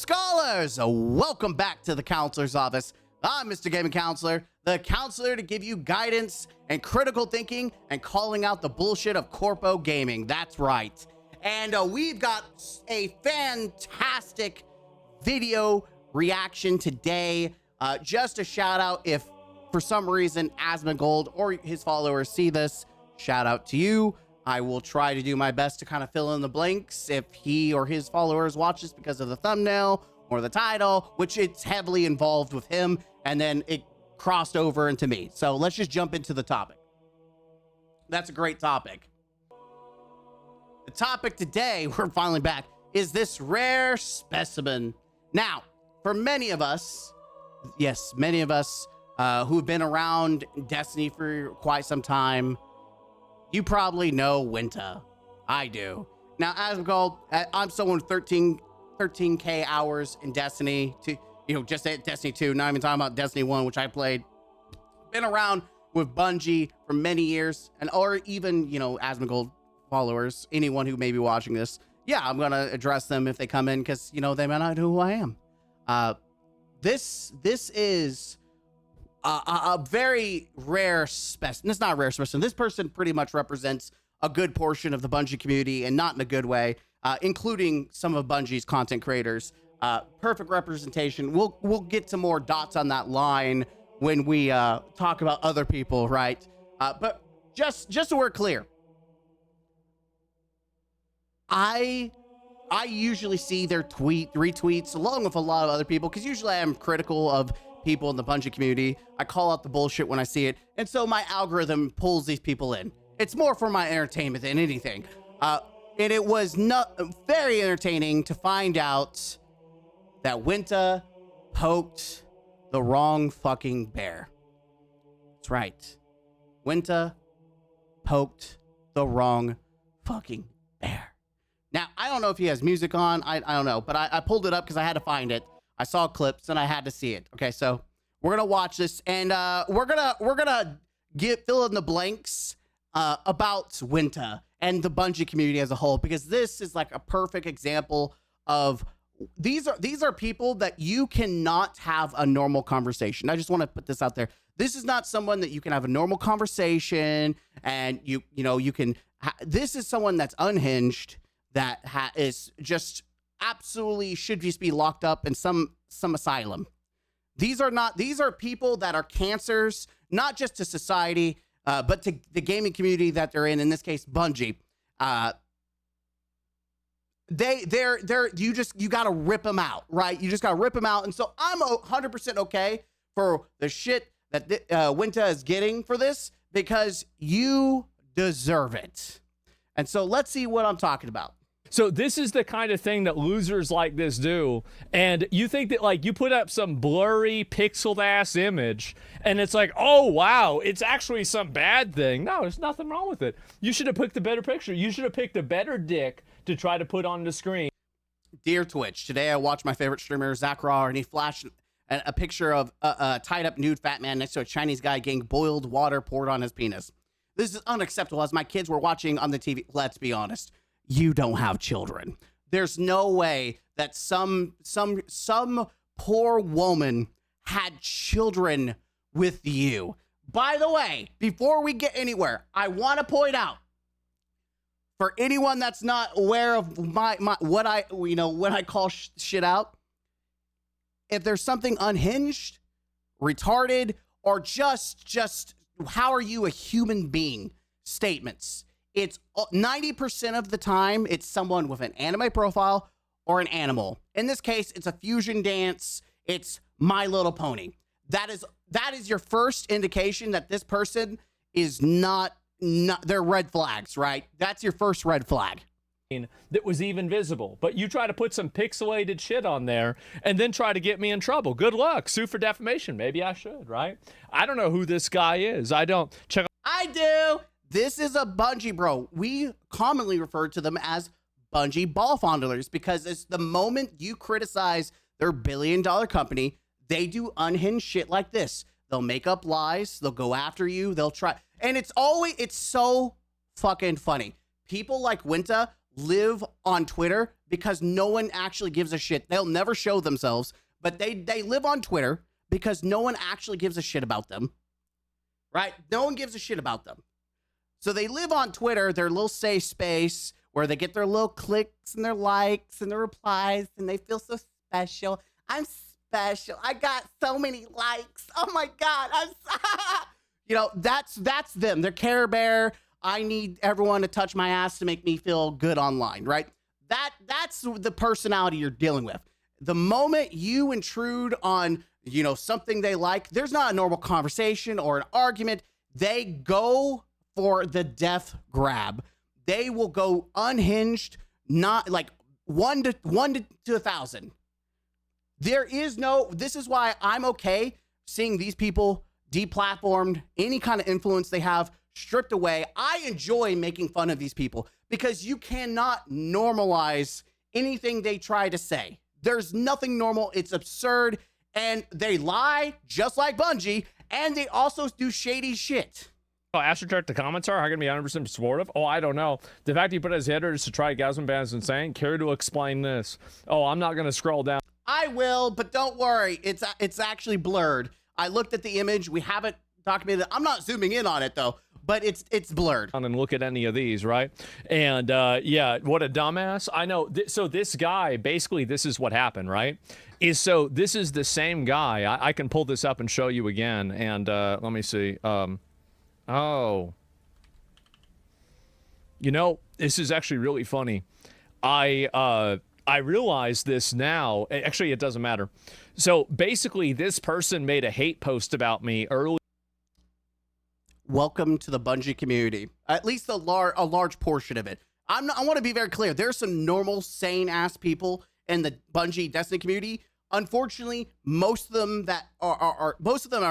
scholars, welcome back to the counselor's office. I'm Mr. Gaming Counselor, the counselor to give you guidance and critical thinking and calling out the bullshit of corpo gaming. That's right. And we've got a fantastic video reaction today. Just a shout out, if for some reason Asmongold or his followers see this, shout out to you. I will try to do my best to kind of fill in the blanks if he or his followers watch this because of the thumbnail or the title, which it's heavily involved with him, and then it crossed over into me. So let's just jump into the topic. That's a great topic. The topic today, we're finally back, is this rare specimen. Now, for many of us, yes, many of us who've been around Destiny for quite some time, you probably know Winter. I do. Now, as I'm someone with 13K hours in Destiny, just at Destiny 2, not even talking about Destiny 1, which I played. Been around with Bungie for many years, or even, Asmongold followers, anyone who may be watching this. Yeah, I'm going to address them if they come in, because, they might not know who I am. This is a very rare specimen. It's not a rare specimen. This person pretty much represents a good portion of the Bungie community, and not in a good way, including some of Bungie's content creators. Perfect representation. We'll get some more dots on that line when we talk about other people, right? But just so we're clear, I usually see their retweets along with a lot of other people, because usually I am critical of people in the Bungie community. I call out the bullshit when I see it, and so my algorithm pulls these people in. It's more for my entertainment than anything. And it was not very entertaining to find out that Winter poked the wrong fucking bear. That's right. Winter poked the wrong fucking bear. Now, I don't know if he has music on. I don't know, but I pulled it up because I had to find it. I saw clips and I had to see it. Okay, so we're gonna watch this, and we're gonna fill in the blanks about Winter and the Bungie community as a whole, because this is like a perfect example of these are people that you cannot have a normal conversation. I just want to put this out there. This is not someone that you can have a normal conversation, and you can. This is someone that's unhinged, that is just absolutely should just be locked up in some asylum. These are people that are cancers, not just to society, but to the gaming community that they're in this case, Bungie. You got to rip them out, right? You just got to rip them out. And so I'm 100% okay for the shit that Winter is getting for this, because you deserve it. And so let's see what I'm talking about. So this is the kind of thing that losers like this do. And you think that, like, you put up some blurry, pixeled ass image, and it's like, oh, wow, it's actually some bad thing. No, there's nothing wrong with it. You should have picked a better picture. You should have picked a better dick to try to put on the screen. Dear Twitch, today I watched my favorite streamer, Zach Raw, and he flashed a picture of a tied up nude fat man next to a Chinese guy getting boiled water poured on his penis. This is unacceptable. As my kids were watching on the TV, let's be honest. You don't have children. There's no way that some poor woman had children with you. By the way, before we get anywhere, I want to point out, for anyone that's not aware of when I call shit out, if there's something unhinged, retarded, or just how are you a human being statements, it's 90% of the time, it's someone with an anime profile or an animal. In this case, it's a fusion dance. It's My Little Pony. That is your first indication that this person is not they're red flags, right? That's your first red flag. That was even visible. But you try to put some pixelated shit on there and then try to get me in trouble. Good luck. Sue for defamation. Maybe I should, right? I don't know who this guy is. I don't. Check. I do. This is a Bungie bro. We commonly refer to them as Bungie ball fondlers, because it's the moment you criticize their billion-dollar company, they do unhinged shit like this. They'll make up lies. They'll go after you. They'll try. And it's so fucking funny. People like Winter live on Twitter because no one actually gives a shit. They'll never show themselves, but they live on Twitter because no one actually gives a shit about them, right? No one gives a shit about them. So they live on Twitter, their little safe space where they get their little clicks and their likes and their replies, and they feel so special. I'm special. I got so many likes. Oh my God. You know, that's them. They're Care Bear. I need everyone to touch my ass to make me feel good online, right? That's the personality you're dealing with. The moment you intrude on, you know, something they like, there's not a normal conversation or an argument. They go for the death grab. They will go unhinged, not like one to 1,000. There is no, this is why I'm okay seeing these people deplatformed, any kind of influence they have stripped away. I enjoy making fun of these people because you cannot normalize anything they try to say. There's nothing normal. It's absurd. And they lie just like Bungie. And they also do shady shit. Oh, AstroTurk, the comments are, how can I be 100% supportive? Oh, I don't know. The fact he put his headers to try Gasman Ban is insane. Care to explain this? Oh, I'm not going to scroll down. I will, but don't worry. It's actually blurred. I looked at the image. We haven't documented it. I'm not zooming in on it, though, but it's blurred. And look at any of these, right? And yeah, what a dumbass. I know. So this guy, basically, this is what happened, right? So this is the same guy. I can pull this up and show you again. And let me see. Oh. You know, this is actually really funny. I realize this now. Actually, it doesn't matter. So basically, this person made a hate post about me early. Welcome to the Bungie community. At least a large portion of it. I want to be very clear. There's some normal, sane-ass people in the Bungie Destiny community. Unfortunately, most of them that are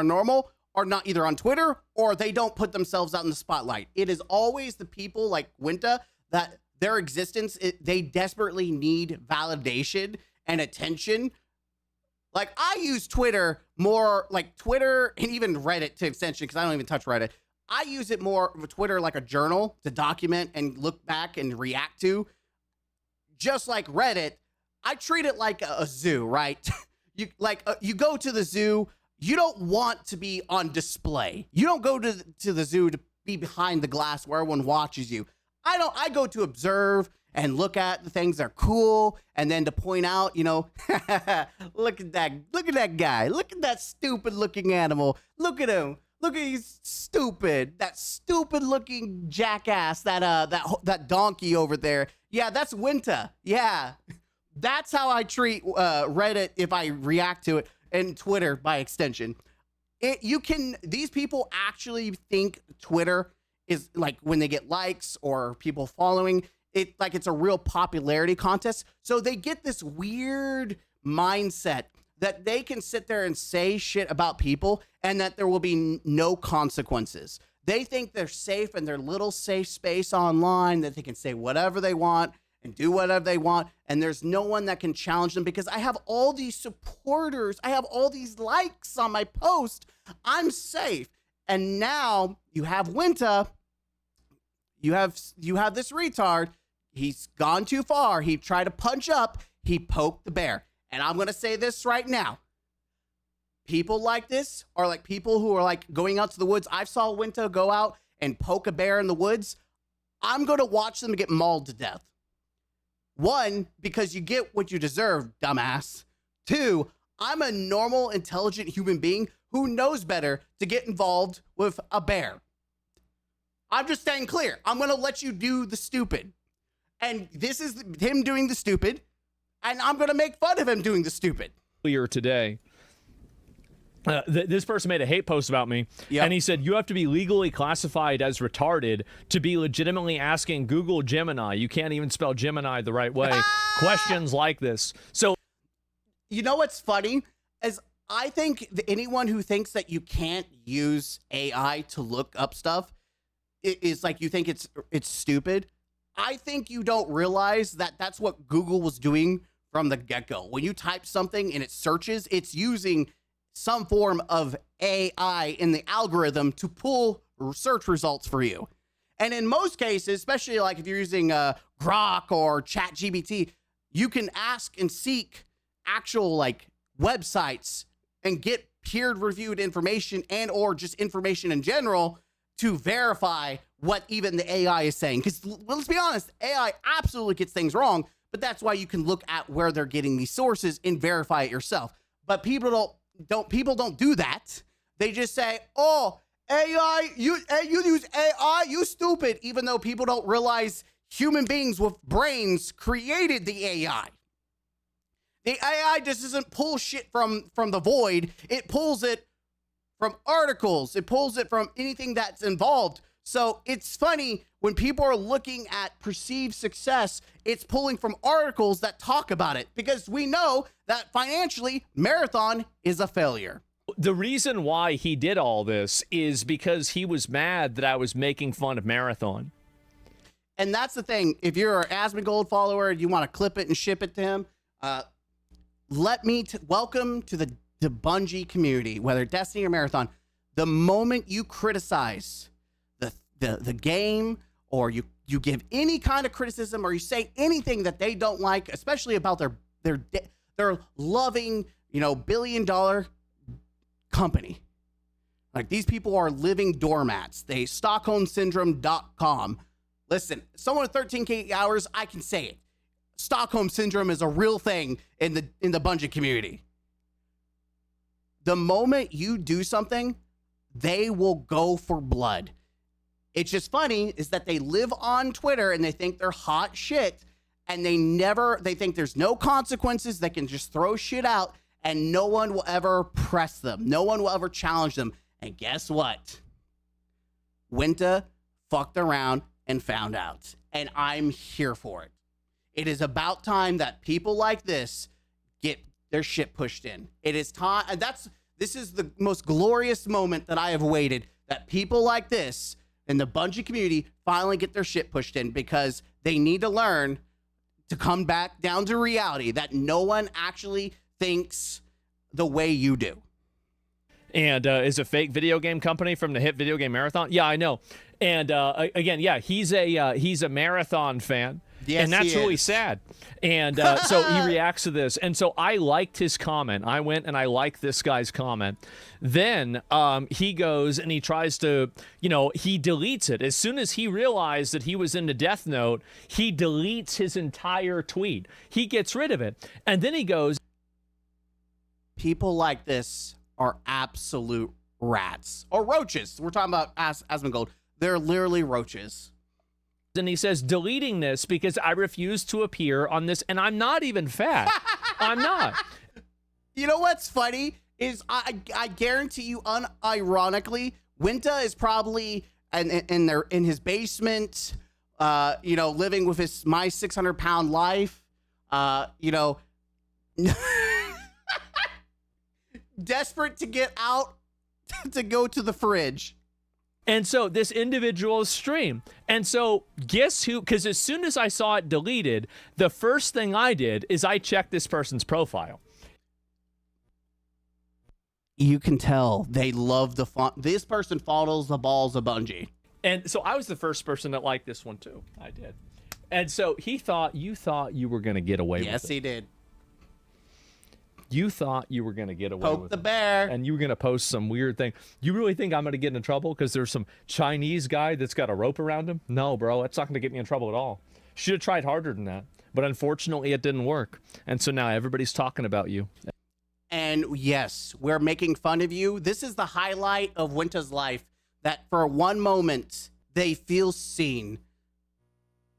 normal are not either on Twitter or they don't put themselves out in the spotlight. It is always the people like Winta that their existence, they desperately need validation and attention. Like, I use Twitter more, like Twitter and even Reddit to extension, because I don't even touch Reddit. I use it more of Twitter like a journal to document and look back and react to. Just like Reddit, I treat it like a zoo, right? You go to the zoo, you don't want to be on display. You don't go to the zoo to be behind the glass where everyone watches you. I go to observe and look at the things that are cool, and then to point out, you know, look at that guy. Look at that stupid looking animal. Look at him. Look at he's stupid. That stupid looking jackass, that donkey over there. Yeah, that's Winta. Yeah. That's how I treat Reddit if I react to it, and Twitter by extension. These people actually think Twitter is like when they get likes or people following it, like it's a real popularity contest. So they get this weird mindset that they can sit there and say shit about people and that there will be no consequences. They think they're safe in their little safe space online, that they can say whatever they want and do whatever they want, and there's no one that can challenge them because I have all these supporters, I have all these likes on my post, I'm safe. And now you have Winta, you have this retard, he's gone too far, he tried to punch up, he poked the bear. And I'm going to say this right now. People like this are like people who are like going out to the woods. I saw Winta go out and poke a bear in the woods. I'm going to watch them get mauled to death. One, because you get what you deserve, dumbass. Two, I'm a normal, intelligent human being who knows better to get involved with a bear. I'm just staying clear. I'm going to let you do the stupid. And this is him doing the stupid. And I'm going to make fun of him doing the stupid. Earlier today, this person made a hate post about me, and he said, you have to be legally classified as retarded to be legitimately asking Google Gemini. You can't even spell Gemini the right way. Questions like this. So, you know what's funny? Is I think anyone who thinks that you can't use AI to look up stuff is like, you think it's stupid. I think you don't realize that that's what Google was doing from the get-go. When you type something and it searches, it's using some form of AI in the algorithm to pull search results for you. And in most cases, especially like if you're using Grok or ChatGPT, you can ask and seek actual like websites and get peer-reviewed information and or just information in general to verify what even the AI is saying. Because let's be honest, AI absolutely gets things wrong, but that's why you can look at where they're getting these sources and verify it yourself. But people don't do that. They just say, "Oh, AI, you use AI, you stupid," even though people don't realize human beings with brains created the AI. The AI just doesn't pull shit from the void. It pulls it from articles. It pulls it from anything that's involved. So it's funny when people are looking at perceived success, it's pulling from articles that talk about it, because we know that financially Marathon is a failure. The reason why he did all this is because he was mad that I was making fun of Marathon. And that's the thing. If you're an Asmongold follower and you want to clip it and ship it to him, welcome to the Bungie community, whether Destiny or Marathon. The moment you criticize the game, or you give any kind of criticism, or you say anything that they don't like, especially about their loving, billion-dollar company. Like, these people are living doormats. They StockholmSyndrome.com. Listen, someone with 13K hours, I can say it. Stockholm Syndrome is a real thing in the Bungie community. The moment you do something, they will go for blood. It's just funny is that they live on Twitter and they think they're hot shit, and they think there's no consequences. They can just throw shit out and no one will ever press them. No one will ever challenge them. And guess what? Winter fucked around and found out. And I'm here for it. It is about time that people like this get their shit pushed in. It is time. And this is the most glorious moment that I have waited, that people like this in the Bungie community finally get their shit pushed in, because they need to learn to come back down to reality, that no one actually thinks the way you do. And is a fake video game company from the hit video game Marathon. Yeah, I know. And again, yeah, he's a Marathon fan. Yes, and that's really sad. And so he reacts to this. And so I liked his comment. I went and I liked this guy's comment. Then he goes and he tries to, he deletes it. As soon as he realized that he was in the Death Note, he deletes his entire tweet. He gets rid of it. And then he goes, people like this are absolute rats. Or roaches. We're talking about Asmongold. They're literally roaches. And he says, deleting this because I refuse to appear on this, and I'm not even fat. I'm not. You know what's funny is I guarantee you, unironically, Winta is probably in his basement, living with my 600-pound life, desperate to get out to go to the fridge. And so this individual's stream. And so guess who? Because as soon as I saw it deleted, the first thing I did is I checked this person's profile. You can tell they love the font. This person follows the balls of Bungie. And so I was the first person that liked this one too. I did. And so you thought you were going to get away with it. Yes, he did. You thought you were going to get away with it. Poke the bear. And you were going to post some weird thing. You really think I'm going to get in trouble because there's some Chinese guy that's got a rope around him? No, bro. That's not going to get me in trouble at all. Should have tried harder than that. But unfortunately, it didn't work. And so now everybody's talking about you. And yes, we're making fun of you. This is the highlight of Winter's life, that for one moment, they feel seen.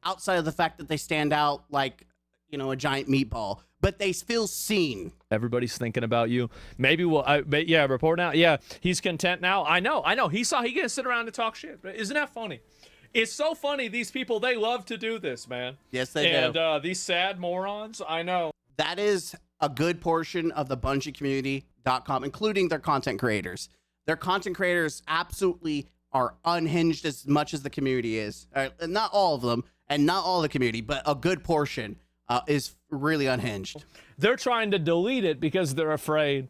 Outside of the fact that they stand out like, a giant meatball. But they feel seen. Everybody's thinking about you. Maybe report out. Yeah, he's content now. I know. He gonna sit around and talk shit. But isn't that funny? It's so funny. These people, they love to do this, man. Yes, they do. And these sad morons, I know. That is a good portion of the Bungie community.com, including their content creators. Their content creators absolutely are unhinged as much as the community is. Not all of them, and not all the community, but a good portion is really unhinged. They're trying to delete it because they're afraid.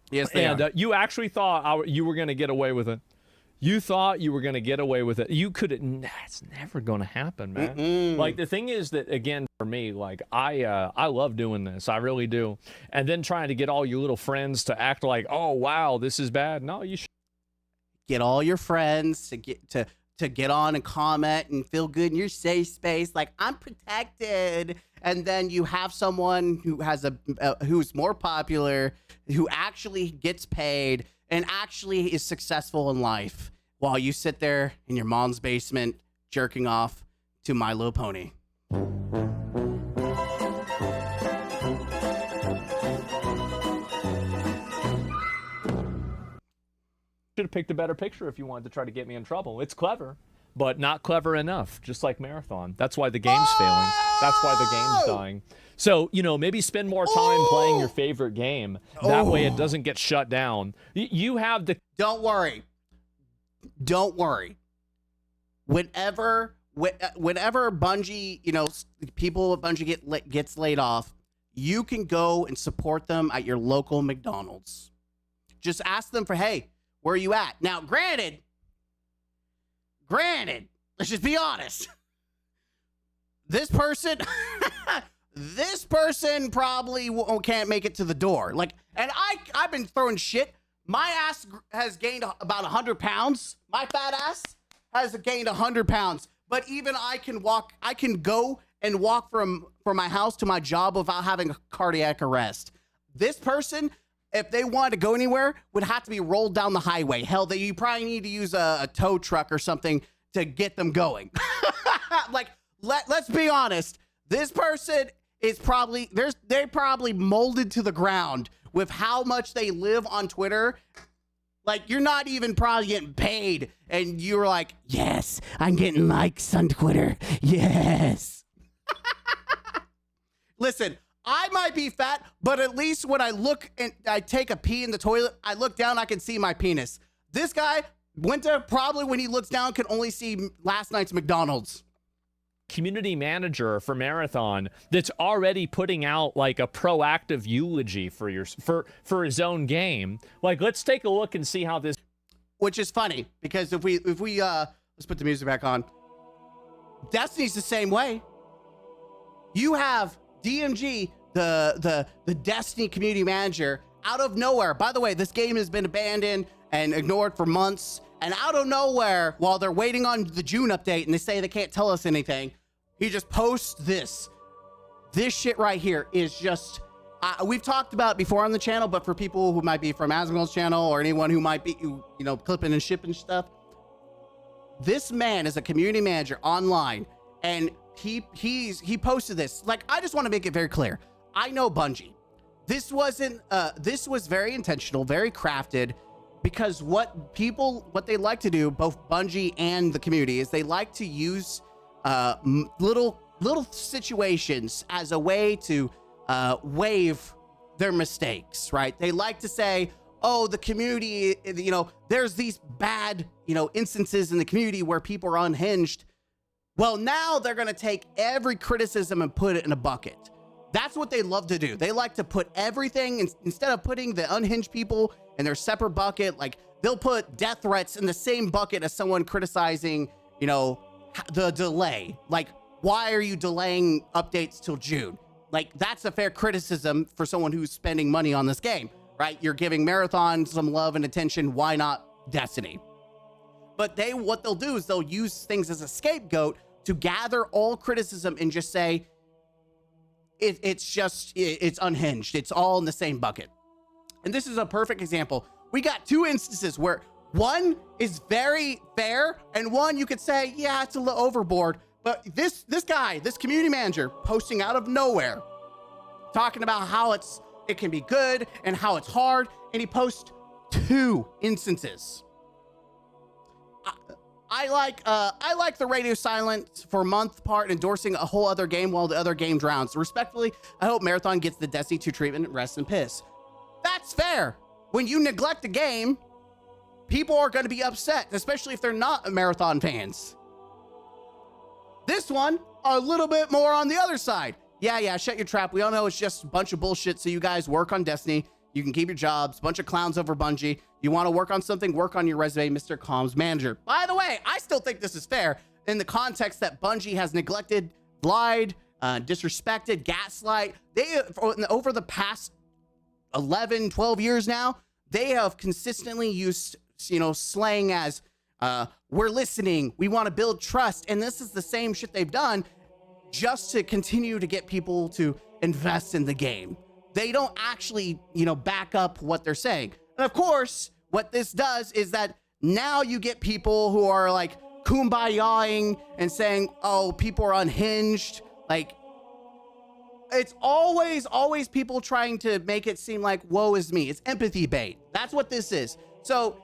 Yes, they are. You actually thought you were going to get away with it. You thought you were going to get away with it. You couldn't. That's never going to happen, man. Like, the thing is that, again, for me, like, I love doing this. I really do. And then trying to get all your little friends to act like, oh, wow, this is bad. No, you should get all your friends to get on and comment and feel good in your safe space. Like, I'm protected. And then you have someone who has who's more popular, who actually gets paid and actually is successful in life, while you sit there in your mom's basement jerking off to My Little Pony. have picked a better picture if you wanted to try to get me in trouble. It's clever, but not clever enough, just like Marathon. That's why the game's failing. That's why the game's dying. So, you know, maybe spend more time playing your favorite game. That way it doesn't get shut down. You have the... Don't worry. Don't worry. Whenever Bungie, you know, people at Bungie gets laid off, you can go and support them at your local McDonald's. Just ask them for, hey, where are you at? Now, granted, let's just be honest. This person, this person probably can't make it to the door. Like, and I've been throwing shit. My ass has gained about 100 pounds. My fat ass has gained 100 pounds. But even I can go and walk from my house to my job without having a cardiac arrest. This person, if they wanted to go anywhere, would have to be rolled down the highway. Hell, you probably need to use a tow truck or something to get them going. Like, let's be honest. This person is probably, they're probably molded to the ground with how much they live on Twitter. Like, you're not even probably getting paid, and you're like, yes, I'm getting likes on Twitter. Yes. Listen, I might be fat, but at least when I look and I take a pee in the toilet, I look down, I can see my penis. This guy, Winter, probably when he looks down, can only see last night's McDonald's. Community manager for Marathon that's already putting out like a proactive eulogy for his own game. Like, let's take a look and see how this. Which is funny because if we let's put the music back on. Destiny's the same way. You have DMG, the Destiny community manager, out of nowhere. By the way, this game has been abandoned and ignored for months. And out of nowhere, while they're waiting on the June update and they say they can't tell us anything, he just posts this. This shit right here is just, we've talked about it before on the channel, but for people who might be from Asmongold's channel or anyone who might be, you know, clipping and shipping stuff, this man is a community manager online, and he posted this. Like, I just want to make it very clear. I know Bungie. This was very intentional, very crafted. Because what they like to do, both Bungie and the community, is they like to use little situations as a way to waive their mistakes, right? They like to say, oh, the community, you know, there's these bad, you know, instances in the community where people are unhinged. Well, now they're going to take every criticism and put it in a bucket. That's what they love to do. They like to put everything, instead of putting the unhinged people in their separate bucket, like they'll put death threats in the same bucket as someone criticizing, you know, the delay. Like, why are you delaying updates till June? Like, that's a fair criticism for someone who's spending money on this game, right? You're giving Marathon some love and attention. Why not Destiny? But what they'll do is they'll use things as a scapegoat to gather all criticism and just say, it's unhinged. It's all in the same bucket. And this is a perfect example. We got two instances where one is very fair and one you could say, yeah, it's a little overboard. But this guy, this community manager, posting out of nowhere, talking about how it can be good and how it's hard, and he posts two instances. I like the radio silence for a month part, endorsing a whole other game while the other game drowns. Respectfully, I hope Marathon gets the Destiny 2 treatment and rests in piss. That's fair. When you neglect a game, people are going to be upset, especially if they're not Marathon fans. This one, a little bit more on the other side. Yeah, shut your trap. We all know it's just a bunch of bullshit, so you guys work on Destiny. You can keep your jobs. Bunch of clowns over Bungie. You want to work on something? Work on your resume, Mr. Comms Manager. By the way, I still think this is fair in the context that Bungie has neglected, lied, disrespected, gaslight. They, over the past 11, 12 years now, they have consistently used, slang as, we're listening, we want to build trust. And this is the same shit they've done just to continue to get people to invest in the game. They don't actually, back up what they're saying. And of course, what this does is that now you get people who are like kumbayaing and saying, oh, people are unhinged. Like, it's always people trying to make it seem like woe is me. It's empathy bait. That's what this is. So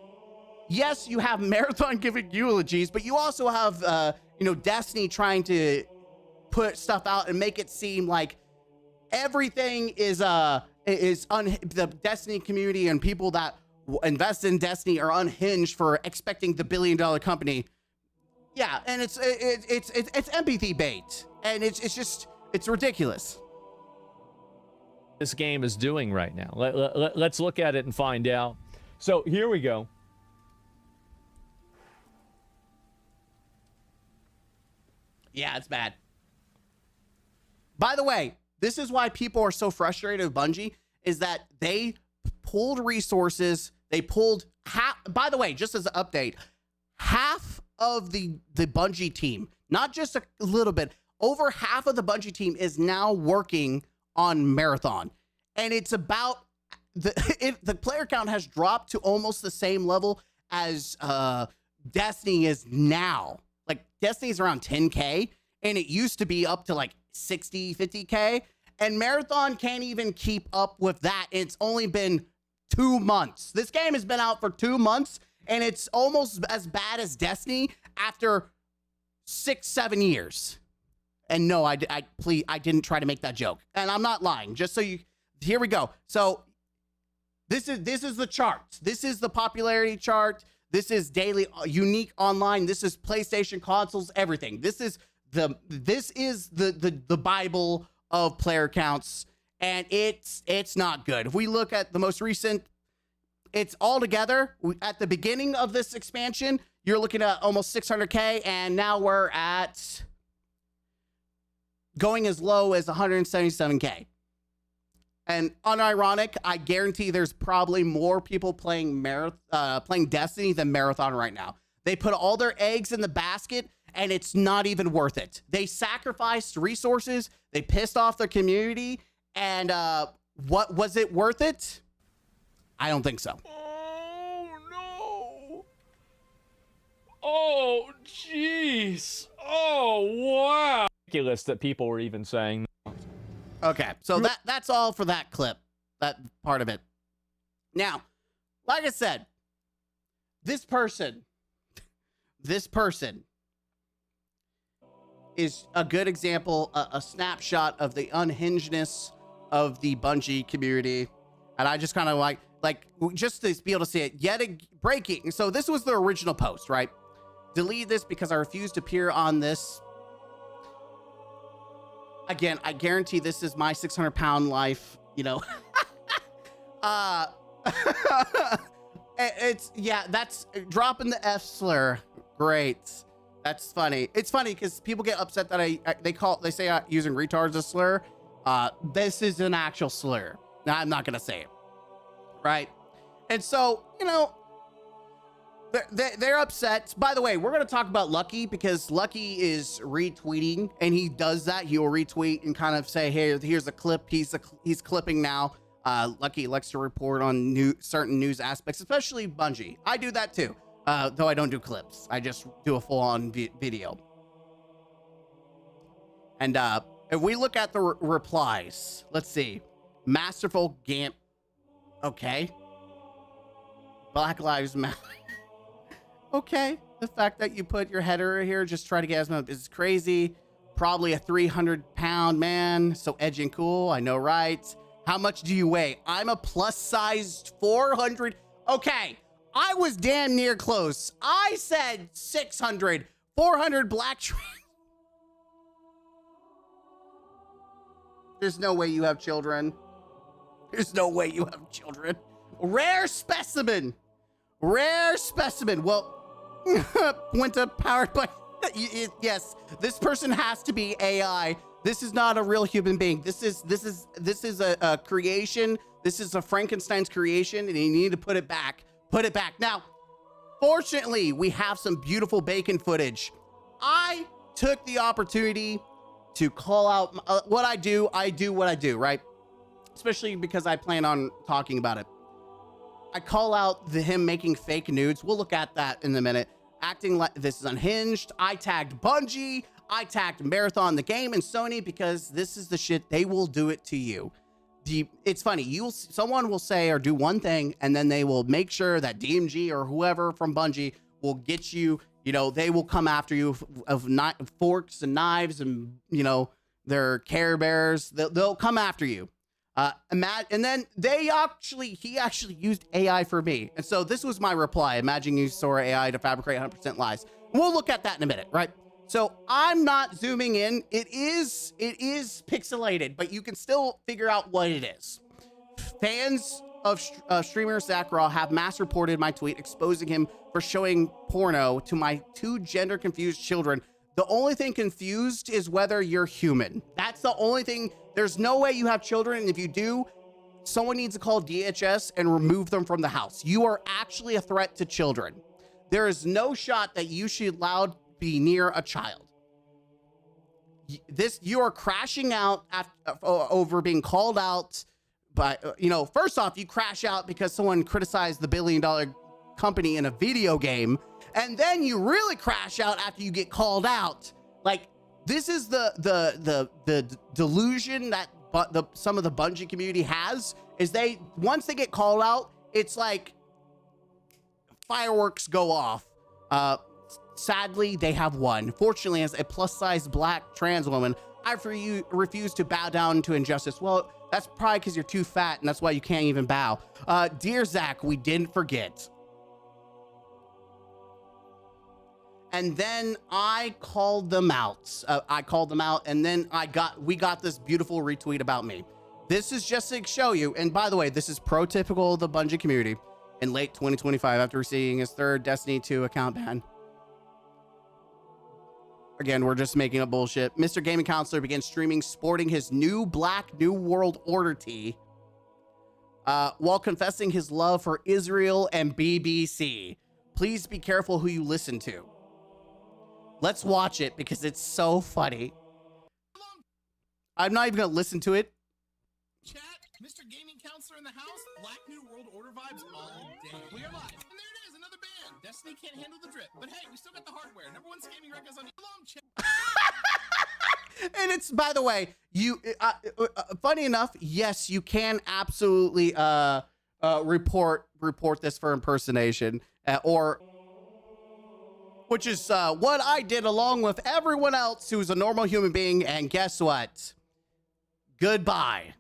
yes, you have Marathon giving eulogies, but you also have, Destiny trying to put stuff out and make it seem like everything is the Destiny community and people that invest in Destiny are unhinged for expecting the billion-dollar company. Yeah, and it's empathy bait, and it's ridiculous. This game is doing right now. Let's look at it and find out. So here we go. Yeah, it's bad. By the way, this is why people are so frustrated with Bungie, is that they pulled resources. They pulled by the way, just as an update, half of the Bungie team, not just a little bit, over half of the Bungie team is now working on Marathon. And it's about the player count has dropped to almost the same level as Destiny is now. Like, Destiny's around 10K, and it used to be up to like 60, 50K. And Marathon can't even keep up with that. It's only been 2 months. This game has been out for 2 months, and it's almost as bad as Destiny after 6-7 years. And no, I didn't try to make that joke. And I'm not lying. Just so you, here we go. So this is the charts. This is the popularity chart. This is daily unique online. This is PlayStation consoles, everything. This is the Bible of player counts, and it's not good. If we look at the most recent, it's all together at the beginning of this expansion, you're looking at almost 600K, and now we're at going as low as 177K. And unironic, I guarantee there's probably more people playing Destiny than Marathon right now. They put all their eggs in the basket, and it's not even worth it. They sacrificed resources. They pissed off their community. And what was it worth it? I don't think so. Oh, no. Oh, jeez. Oh, wow. Ridiculous that people were even saying. Okay, so that's all for that clip, that part of it. Now, like I said, this person is a good example, a snapshot of the unhingedness of the Bungie community. And I just kind of like just to be able to see it, breaking. So this was the original post, right? Delete this because I refuse to appear on this. Again, I guarantee this is my 600-pound life, that's dropping the F slur. Great. That's funny. It's funny because people get upset that they say using retards a slur. This is an actual slur. Now, I'm not going to say it. Right. And so, they're upset. By the way, we're going to talk about Lucky because Lucky is retweeting, and he does that. He'll retweet and kind of say, hey, here's a clip. He's clipping now. Lucky likes to report on certain news aspects, especially Bungie. I do that too, though I don't do clips. I just do a full-on video. And if we look at the replies, let's see. Masterful Gamp. Okay. Black Lives Matter. Okay, the fact that you put your header here, just try to get as much, is crazy. Probably a 300-pound man, so edgy and cool, I know, right? How much do you weigh? I'm a plus-sized 400. Okay, I was damn near close. I said 600, 400 black. There's no way you have children. There's no way you have children. Rare specimen. Rare specimen. Well, Winter powered by... Yes, this person has to be AI. This is not a real human being. This is a creation. This is a Frankenstein's creation, and you need to put it back. Put it back. Now, fortunately, we have some beautiful bacon footage. I took the opportunity to call out what I do. I do what I do, right? Especially because I plan on talking about it. I call out him making fake nudes. We'll look at that in a minute. Acting like this is Unhinged. I tagged Bungie. I tagged Marathon the game and Sony because this is the shit. They will do it to you. It's funny. Someone will say or do one thing, and then they will make sure that DMG or whoever from Bungie will get you. You know, they will come after you of forks and knives and, you know, their Care Bears. They'll come after you. And then he actually used AI for me. And so this was my reply. Imagine you saw AI to fabricate 100% lies. We'll look at that in a minute, right? So I'm not zooming in. It is pixelated, but you can still figure out what it is. Fans of streamer Zach Raw have mass reported my tweet exposing him for showing porno to my 2 gender confused children. The only thing confused is whether you're human. That's the only thing. There's no way you have children. And if you do, someone needs to call DHS and remove them from the house. You are actually a threat to children. There is no shot that you should allowed be near a child. You are crashing out over being called out by, you know, first off, you crash out because someone criticized the billion-dollar company in a video game. And then you really crash out after you get called out. Like, this is the delusion that some of the Bungie community has, is once they get called out, it's like fireworks go off. Sadly, they have won. Fortunately, as a plus-size black trans woman, I refuse to bow down to injustice. Well, that's probably because you're too fat, and that's why you can't even bow. Dear Zach, we didn't forget. And then I called them out. And then we got this beautiful retweet about me. This is just to show you. And by the way, this is prototypical of the Bungie community. In late 2025, after receiving his 3rd Destiny 2 account ban. Again, we're just making up bullshit. Mr. Gaming Counselor began streaming sporting his new black New World Order tee while confessing his love for Israel and BBC. Please be careful who you listen to. Let's watch it because it's so funny. I'm not even going to listen to it. Chat, Mr. Gaming Counselor in the house, Black New World Order vibes all day. We are live. And there it is, another band. Destiny can't handle the drip. But hey, we still got the hardware. Number 1 gaming records on chat. And it's, by the way, funny enough, yes, you can absolutely report this for impersonation which is what I did along with everyone else who's a normal human being. And guess what? Goodbye.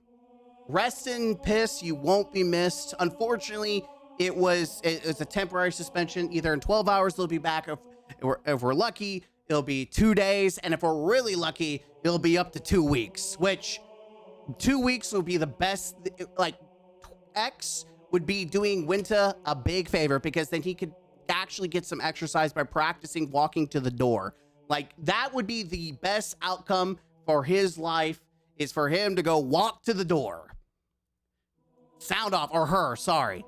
Rest in piss. You won't be missed. Unfortunately, it was a temporary suspension. Either in 12 hours, they'll be back. If we're lucky, it'll be 2 days. And if we're really lucky, it'll be up to 2 weeks, which 2 weeks will be the best. Like, X would be doing Winter a big favor because then he could actually get some exercise by practicing walking to the door. Like, that would be the best outcome for his life, is for him to go walk to the door. Sound off, or her, sorry.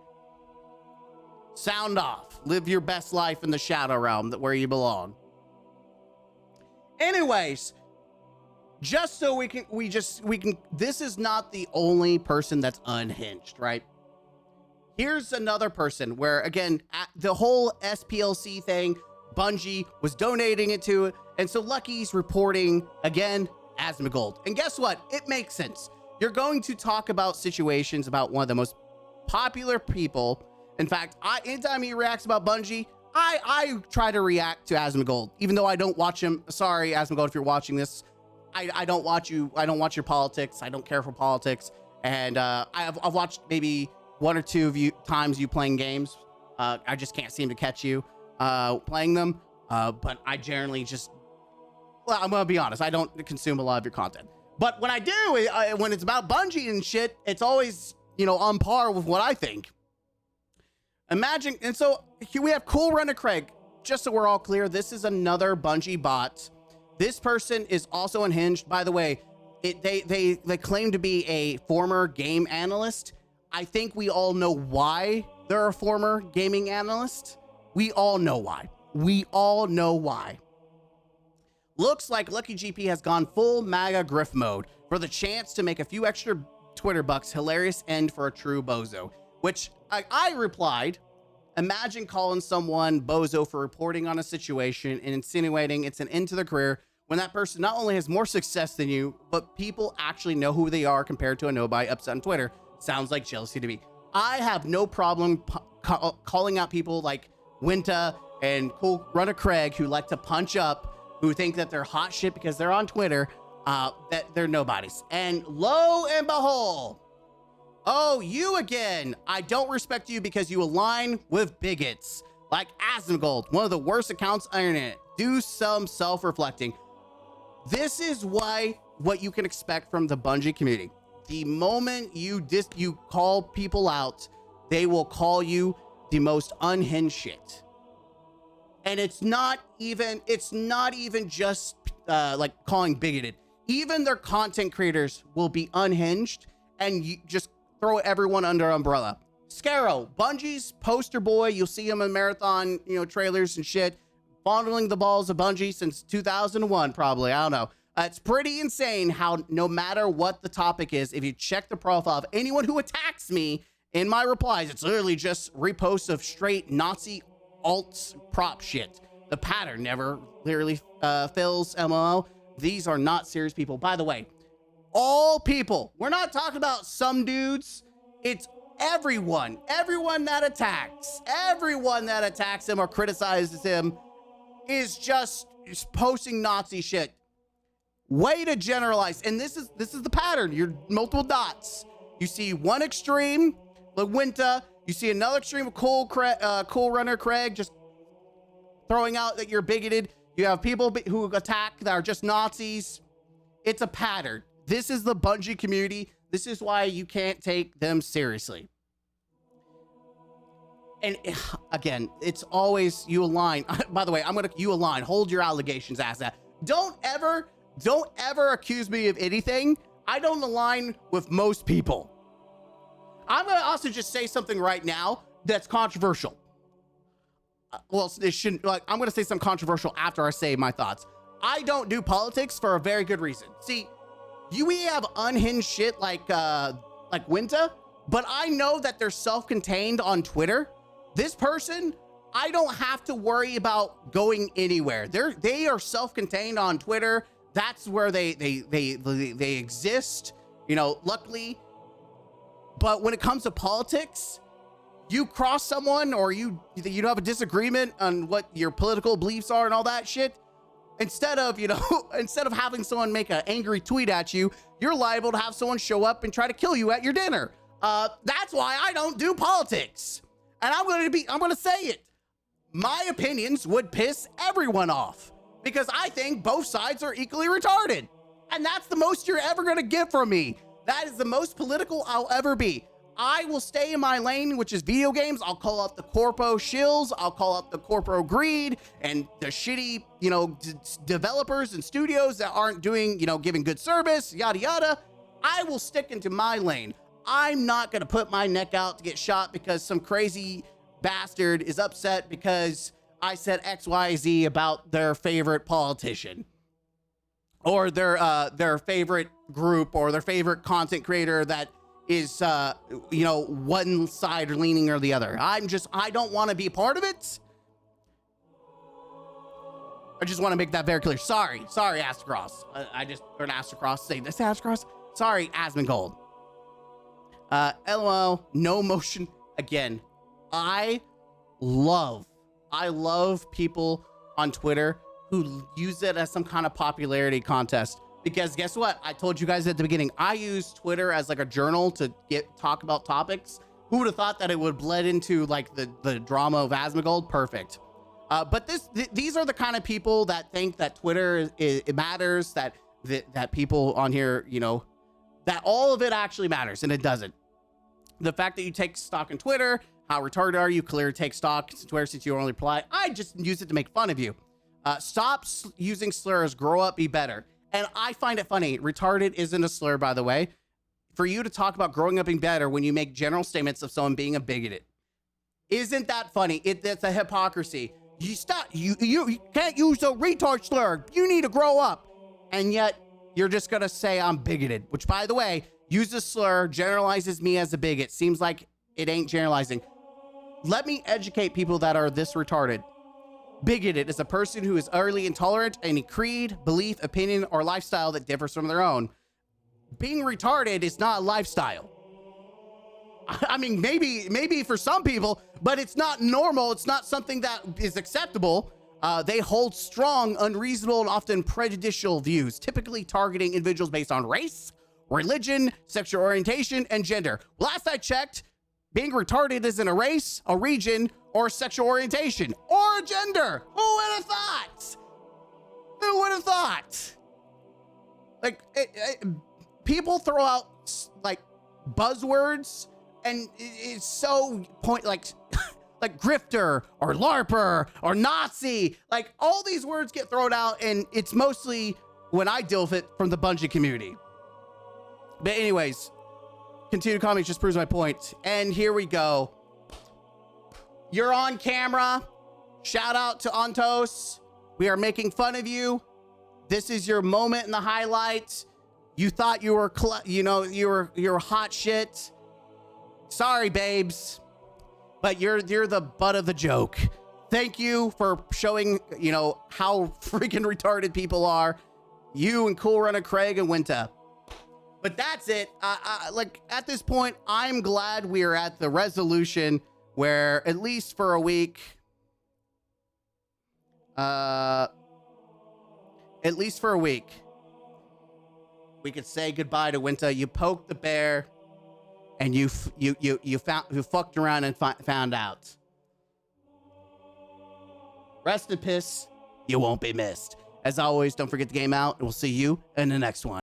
Sound off. Live your best life in the shadow realm, where you belong. Anyways, just so we can, this is not the only person that's unhinged, right? Here's another person where, again, the whole SPLC thing, Bungie was donating it to, and so Lucky's reporting, again, Asmongold. And guess what? It makes sense. You're going to talk about situations about one of the most popular people. In fact, anytime he reacts about Bungie, I try to react to Asmongold, even though I don't watch him. Sorry, Asmongold, if you're watching this, I don't watch you. I don't watch your politics. I don't care for politics. And I've watched maybe 1 or 2 times you playing games. I just can't seem to catch you playing them. But I generally just, well, I'm gonna be honest, I don't consume a lot of your content. But when I do, when it's about Bungie and shit, it's always on par with what I think. Imagine, and so here we have Cool Runner Craig. Just so we're all clear, this is another Bungie bot. This person is also unhinged. By the way, they claim to be a former game analyst. I think we all know why they're a former gaming analyst. We all know why. We all know why. Looks like Lucky GP has gone full MAGA grift mode for the chance to make a few extra Twitter bucks. Hilarious end for a true bozo. Which I replied, imagine calling someone bozo for reporting on a situation and insinuating it's an end to their career when that person not only has more success than you, but people actually know who they are compared to a nobody upset on Twitter. Sounds like jealousy to me. I have no problem calling out people like Winta and Cool Runner Craig who like to punch up, who think that they're hot shit because they're on Twitter, that they're nobodies. And lo and behold, oh, you again. I don't respect you because you align with bigots like Asmongold, one of the worst accounts on the internet. Do some self-reflecting. This is what you can expect from the Bungie community. The moment you call people out, they will call you the most unhinged shit. And it's not even just like calling bigoted. Even their content creators will be unhinged and you just throw everyone under umbrella. Scarrow, Bungie's poster boy. You'll see him in marathon, trailers and shit, fondling the balls of Bungie since 2001, probably. I don't know. It's pretty insane how no matter what the topic is, if you check the profile of anyone who attacks me in my replies, it's literally just reposts of straight Nazi alt prop shit. The pattern never literally fails, MMO. These are not serious people. By the way, all people. We're not talking about some dudes. It's everyone. Everyone that attacks him or criticizes him is just posting Nazi shit. Way to generalize. And this is the pattern. You're multiple dots. You see one extreme, like Winta. You see another extreme of Cool Runner Craig just throwing out that you're bigoted. You have people who attack that are just Nazis. It's a pattern. This is the Bungie community. This is why you can't take them seriously. And again, it's always you align. By the way, you align. Hold your allegations, ass that. Don't ever accuse me of anything. I don't align with most people. I'm gonna also just say something right now that's controversial. Well, it shouldn't. Like, I'm gonna say something controversial after I say my thoughts. I don't do politics for a very good reason. See, we have unhinged shit like Winta, but I know that they're self-contained on Twitter. This person, I don't have to worry about going anywhere. They are self-contained on Twitter. That's where they exist, luckily. But when it comes to politics, you cross someone or you have a disagreement on what your political beliefs are and all that shit. Instead of having someone make an angry tweet at you, you're liable to have someone show up and try to kill you at your dinner. That's why I don't do politics. And I'm going to say it. My opinions would piss everyone off because I think both sides are equally retarded. And that's the most you're ever going to get from me. That is the most political I'll ever be. I will stay in my lane, which is video games. I'll call up the corpo shills. I'll call up the corpo greed and the shitty, developers and studios that aren't doing, giving good service, yada, yada. I will stick into my lane. I'm not going to put my neck out to get shot because some crazy bastard is upset because I said XYZ about their favorite politician or their favorite group or their favorite content creator that is, one side leaning or the other. I don't want to be a part of it. I just want to make that very clear. Sorry, Astacross. I just heard Astacross say this. Astacross. Sorry, Asmongold. LOL, no motion. Again, I love people on Twitter who use it as some kind of popularity contest. Because guess what? I told you guys at the beginning, I use Twitter as like a journal to talk about topics. Who would have thought that it would bled into like the drama of Asmongold? Perfect. But these are the kind of people that think that Twitter it matters, that people on here, that all of it actually matters, and it doesn't. The fact that you take stock in Twitter, how retarded are you? Clearly take stock in Twitter since you only reply. I just use it to make fun of you. Stop using slurs. Grow up, be better. And I find it funny. Retarded isn't a slur, by the way. For you to talk about growing up being better when you make general statements of someone being a bigoted. Isn't that funny? That's a hypocrisy. You stop. You can't use a retard slur. You need to grow up. And yet you're just gonna say I'm bigoted, which, by the way, use a slur generalizes me as a bigot. Seems like it ain't generalizing. Let me educate people that are this retarded. Bigoted is a person who is utterly intolerant of any creed, belief, opinion, or lifestyle that differs from their own. Being retarded is not a lifestyle. I mean, maybe for some people, but it's not normal. It's not something that is acceptable. They hold strong, unreasonable, and often prejudicial views, typically targeting individuals based on race, religion, sexual orientation, and gender. Last I checked, being retarded isn't a race, a region, or sexual orientation, or a gender. Who would have thought? Who would have thought? Like, people throw out, like, buzzwords, and it's so like grifter, or LARPer, or Nazi. Like, all these words get thrown out, and it's mostly, when I deal with it, from the Bungie community. But anyways, continued comments just proves my point. And here we go. You're on camera. Shout out to Ontos. We are making fun of you. This is your moment in the highlights. You thought you were, you were hot shit. Sorry, babes, but you're the butt of the joke. Thank you for showing, how freaking retarded people are. You and Cool Runner Craig and Winter. But that's it. Like, at this point, I'm glad we are at the resolution where, at least for a week, we could say goodbye to Winter. You poked the bear, and you fucked around and found out. Rest in peace. You won't be missed. As always, don't forget to game out, and we'll see you in the next one.